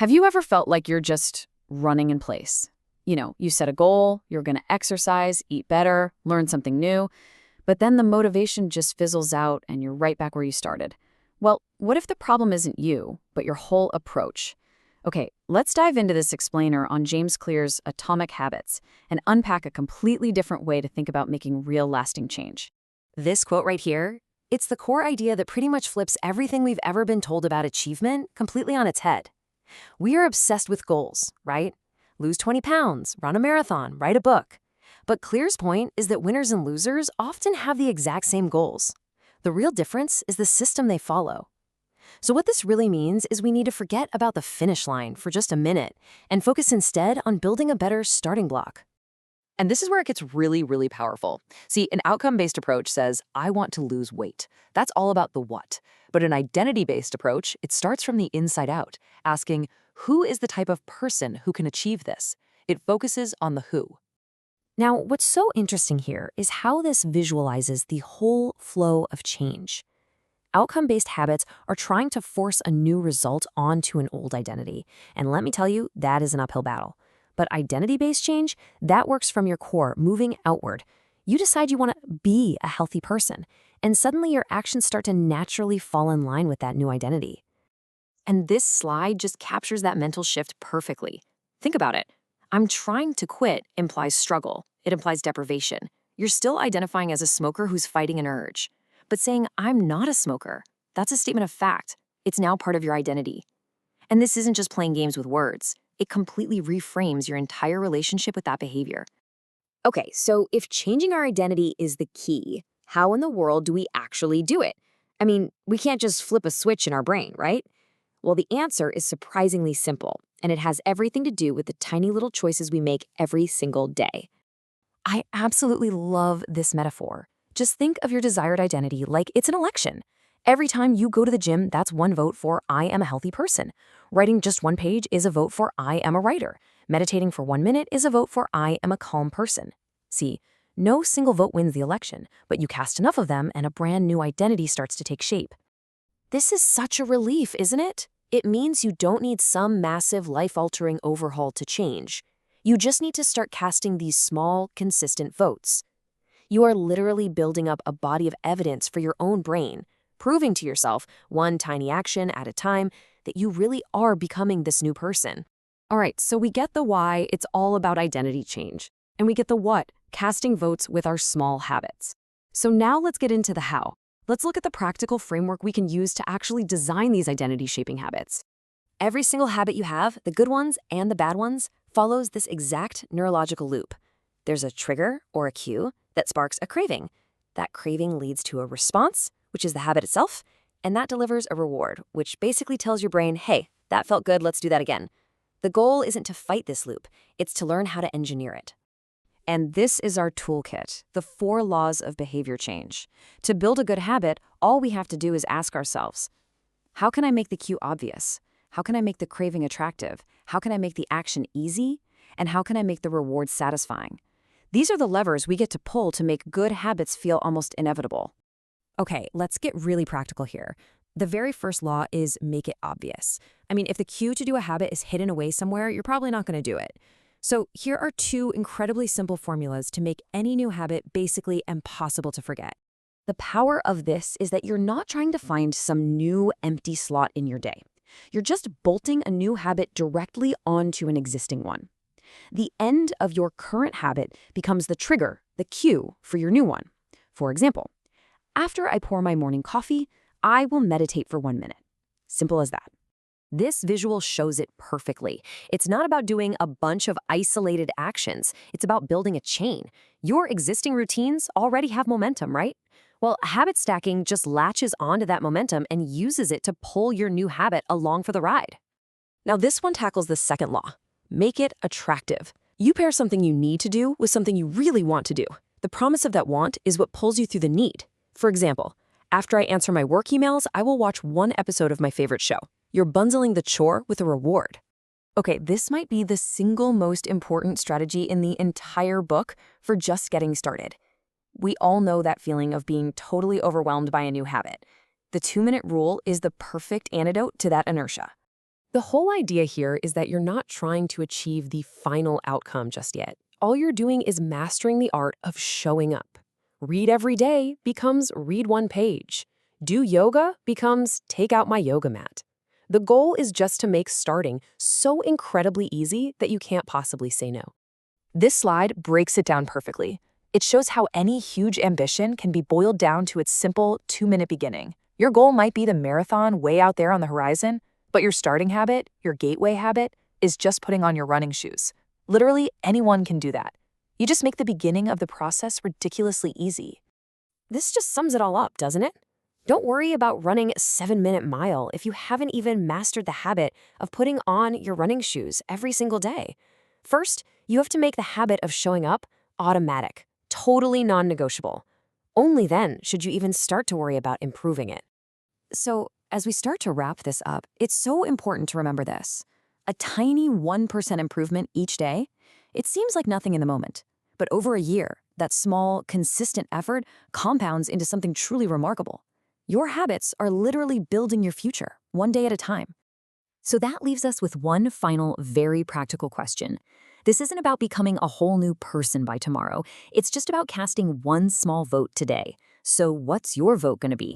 Have you ever felt like you're just running in place? You set a goal, you're going to exercise, eat better, learn something new, but then the motivation just fizzles out and you're right back where you started. Well, what if the problem isn't you, but your whole approach? Okay, let's dive into this explainer on James Clear's Atomic Habits and unpack a completely different way to think about making real lasting change. This quote right here, it's the core idea that pretty much flips everything we've ever been told about achievement completely on its head. We are obsessed with goals, right? Lose 20 pounds, run a marathon, write a book. But Clear's point is that winners and losers often have the exact same goals. The real difference is the system they follow. So what this really means is we need to forget about the finish line for just a minute and focus instead on building a better starting block. And this is where it gets really, really powerful. See, an outcome-based approach says, I want to lose weight. That's all about the what. But an identity-based approach, it starts from the inside out, asking, who is the type of person who can achieve this? It focuses on the who. Now, what's so interesting here is how this visualizes the whole flow of change. Outcome-based habits are trying to force a new result onto an old identity. And let me tell you, that is an uphill battle. But identity-based change, that works from your core, moving outward. You decide you want to be a healthy person, and suddenly your actions start to naturally fall in line with that new identity. And this slide just captures that mental shift perfectly. Think about it. I'm trying to quit implies struggle. It implies deprivation. You're still identifying as a smoker who's fighting an urge. But saying, I'm not a smoker, that's a statement of fact. It's now part of your identity. And this isn't just playing games with words. It completely reframes your entire relationship with that behavior. Okay, so if changing our identity is the key, how in the world do we actually do it? I mean, we can't just flip a switch in our brain, right? Well, the answer is surprisingly simple, and it has everything to do with the tiny little choices we make every single day. I absolutely love this metaphor. Just think of your desired identity like it's an election. Every time you go to the gym, that's one vote for I am a healthy person. Writing just one page is a vote for I am a writer. Meditating for 1 minute is a vote for I am a calm person. See, no single vote wins the election, but you cast enough of them and a brand new identity starts to take shape. This is such a relief, isn't it? It means you don't need some massive life-altering overhaul to change. You just need to start casting these small, consistent votes. You are literally building up a body of evidence for your own brain, proving to yourself, one tiny action at a time, that you really are becoming this new person. All right, so we get the why, it's all about identity change. And we get the what, casting votes with our small habits. So now let's get into the how. Let's look at the practical framework we can use to actually design these identity-shaping habits. Every single habit you have, the good ones and the bad ones, follows this exact neurological loop. There's a trigger or a cue that sparks a craving. That craving leads to a response, which is the habit itself, and that delivers a reward, which basically tells your brain, hey, that felt good, let's do that again. The goal isn't to fight this loop, it's to learn how to engineer it. And this is our toolkit, the 4 laws of behavior change. To build a good habit, all we have to do is ask ourselves, how can I make the cue obvious? How can I make the craving attractive? How can I make the action easy? And how can I make the reward satisfying? These are the levers we get to pull to make good habits feel almost inevitable. Okay, let's get really practical here. The very first law is make it obvious. I mean, if the cue to do a habit is hidden away somewhere, you're probably not going to do it. So here are 2 incredibly simple formulas to make any new habit basically impossible to forget. The power of this is that you're not trying to find some new empty slot in your day. You're just bolting a new habit directly onto an existing one. The end of your current habit becomes the trigger, the cue for your new one. For example, after I pour my morning coffee, I will meditate for 1 minute. Simple as that. This visual shows it perfectly. It's not about doing a bunch of isolated actions. It's about building a chain. Your existing routines already have momentum, right? Well, habit stacking just latches onto that momentum and uses it to pull your new habit along for the ride. Now, this one tackles the second law. Make it attractive. You pair something you need to do with something you really want to do. The promise of that want is what pulls you through the need. For example, after I answer my work emails, I will watch 1 episode of my favorite show. You're bundling the chore with a reward. Okay, this might be the single most important strategy in the entire book for just getting started. We all know that feeling of being totally overwhelmed by a new habit. The 2-minute rule is the perfect antidote to that inertia. The whole idea here is that you're not trying to achieve the final outcome just yet. All you're doing is mastering the art of showing up. Read every day becomes read one page. Do yoga becomes take out my yoga mat. The goal is just to make starting so incredibly easy that you can't possibly say no. This slide breaks it down perfectly. It shows how any huge ambition can be boiled down to its simple 2-minute beginning. Your goal might be the marathon way out there on the horizon, but your starting habit, your gateway habit, is just putting on your running shoes. Literally, anyone can do that. You just make the beginning of the process ridiculously easy. This just sums it all up, doesn't it? Don't worry about running a 7-minute mile if you haven't even mastered the habit of putting on your running shoes every single day. First, you have to make the habit of showing up automatic, totally non-negotiable. Only then should you even start to worry about improving it. So, as we start to wrap this up, it's so important to remember this. A tiny 1% improvement each day, it seems like nothing in the moment. But over a year, that small, consistent effort compounds into something truly remarkable. Your habits are literally building your future, one day at a time. So that leaves us with one final, very practical question. This isn't about becoming a whole new person by tomorrow. It's just about casting one small vote today. So what's your vote going to be?